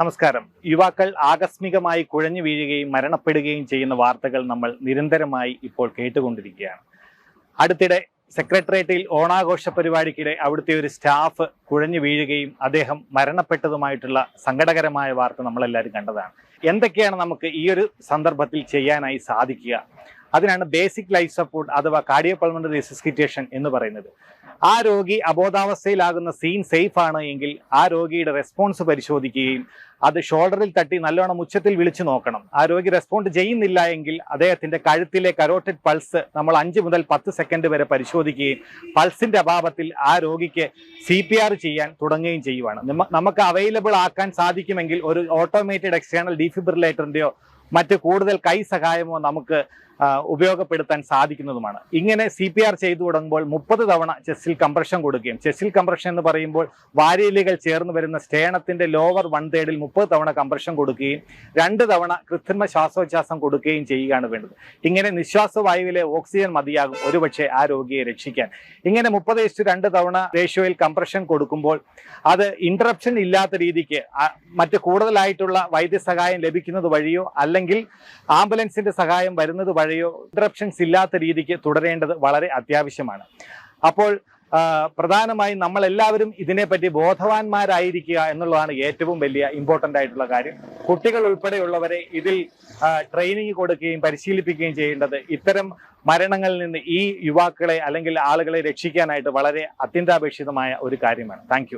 നമസ്കാരം. യുവാക്കൾ ആകസ്മികമായി കുഴഞ്ഞു വീഴുകയും മരണപ്പെടുകയും ചെയ്യുന്ന വാർത്തകൾ നമ്മൾ നിരന്തരമായി ഇപ്പോൾ കേട്ടുകൊണ്ടിരിക്കുകയാണ്. അടുത്തിടെ സെക്രട്ടേറിയറ്റിൽ ഓണാഘോഷ പരിപാടിക്കിടെ അവിടുത്തെ ഒരു സ്റ്റാഫ് കുഴഞ്ഞു വീഴുകയും അദ്ദേഹം മരണപ്പെട്ടതുമായിട്ടുള്ള സങ്കടകരമായ വാർത്ത നമ്മളെല്ലാവരും കണ്ടതാണ്. എന്തൊക്കെയാണ് നമുക്ക് ഈ ഒരു സന്ദർഭത്തിൽ ചെയ്യാനായി സാധിക്കുക? അതിനാണ് ബേസിക് ലൈഫ് സപ്പോർട്ട് അഥവാ കാർഡിയോപൾമണറി റെസിസിറ്റേഷൻ എന്ന് പറയുന്നത്. ആ രോഗി അബോധാവസ്ഥയിലാകുന്ന സീൻ സേഫ് ആണ് എങ്കിൽ ആ രോഗിയുടെ റെസ്പോൺസ് പരിശോധിക്കുകയും അത് ഷോൾഡറിൽ തട്ടി നല്ലോണം ഉച്ചത്തിൽ വിളിച്ചു നോക്കണം. ആ രോഗി റെസ്പോണ്ട് ചെയ്യുന്നില്ല എങ്കിൽ അദ്ദേഹത്തിന്റെ കഴുത്തിലെ കരോട്ടിഡ് പൾസ് നമ്മൾ 5 മുതൽ 10 സെക്കൻഡ് വരെ പരിശോധിക്കുകയും പൾസിന്റെ അഭാവത്തിൽ ആ രോഗിക്ക് CPR ചെയ്യാൻ തുടങ്ങുകയും ചെയ്യുവാണ്. നമുക്ക് അവൈലബിൾ ആക്കാൻ സാധിക്കുമെങ്കിൽ ഒരു ഓട്ടോമേറ്റഡ് എക്സ്റ്റേണൽ ഡീഫിബ്രിലേറ്ററിന്റെയോ മറ്റ് കൂടുതൽ കൈ സഹായമോ നമുക്ക് ഉപയോഗപ്പെടുത്താൻ സാധിക്കുന്നതുമാണ്. ഇങ്ങനെ CPR ചെയ്തു തുടങ്ങുമ്പോൾ 30 തവണ ചെസ്റ്റിൽ കംപ്രഷൻ കൊടുക്കുകയും, ചെസ്റ്റിൽ കംപ്രഷൻ എന്ന് പറയുമ്പോൾ വാരിയലുകൾ ചേർന്ന് വരുന്ന സ്റ്റേണത്തിന്റെ ലോവർ 1/3 30 തവണ കംപ്രഷൻ കൊടുക്കുകയും 2 തവണ കൃത്രിമ ശ്വാസോച്ഛ്വാസം കൊടുക്കുകയും ചെയ്യുകയാണ് വേണ്ടത്. ഇങ്ങനെ നിശ്വാസവായുവിലെ ഓക്സിജൻ മതിയാകും ഒരുപക്ഷെ ആ രോഗിയെ രക്ഷിക്കാൻ. ഇങ്ങനെ 30:2 തവണ റേഷ്യോയിൽ കംപ്രഷൻ കൊടുക്കുമ്പോൾ അത് ഇന്ററപ്ഷൻ ഇല്ലാത്ത രീതിക്ക് മറ്റ് കൂടുതലായിട്ടുള്ള വൈദ്യസഹായം ലഭിക്കുന്നത് വഴിയോ അല്ലെങ്കിൽ ആംബുലൻസിന്റെ സഹായം വരുന്നത് വഴിയോ ഇന്ററപ്ഷൻസ് ഇല്ലാത്ത രീതിക്ക് തുടരേണ്ടത് വളരെ അത്യാവശ്യമാണ്. അപ്പോൾ പ്രധാനമായും നമ്മൾ എല്ലാവരും ഇതിനെപ്പറ്റി ബോധവാന്മാരായിരിക്കുക എന്നുള്ളതാണ് ഏറ്റവും വലിയ ഇമ്പോർട്ടൻ്റ് ആയിട്ടുള്ള കാര്യം. കുട്ടികൾ ഉൾപ്പെടെയുള്ളവരെ ഇതിൽ ട്രെയിനിങ് കൊടുക്കുകയും പരിശീലിപ്പിക്കുകയും ചെയ്യേണ്ടത് ഇത്തരം മരണങ്ങളിൽ നിന്ന് ഈ യുവാക്കളെ അല്ലെങ്കിൽ ആളുകളെ രക്ഷിക്കാനായിട്ട് വളരെ അത്യന്താപേക്ഷിതമായ ഒരു കാര്യമാണ്. താങ്ക്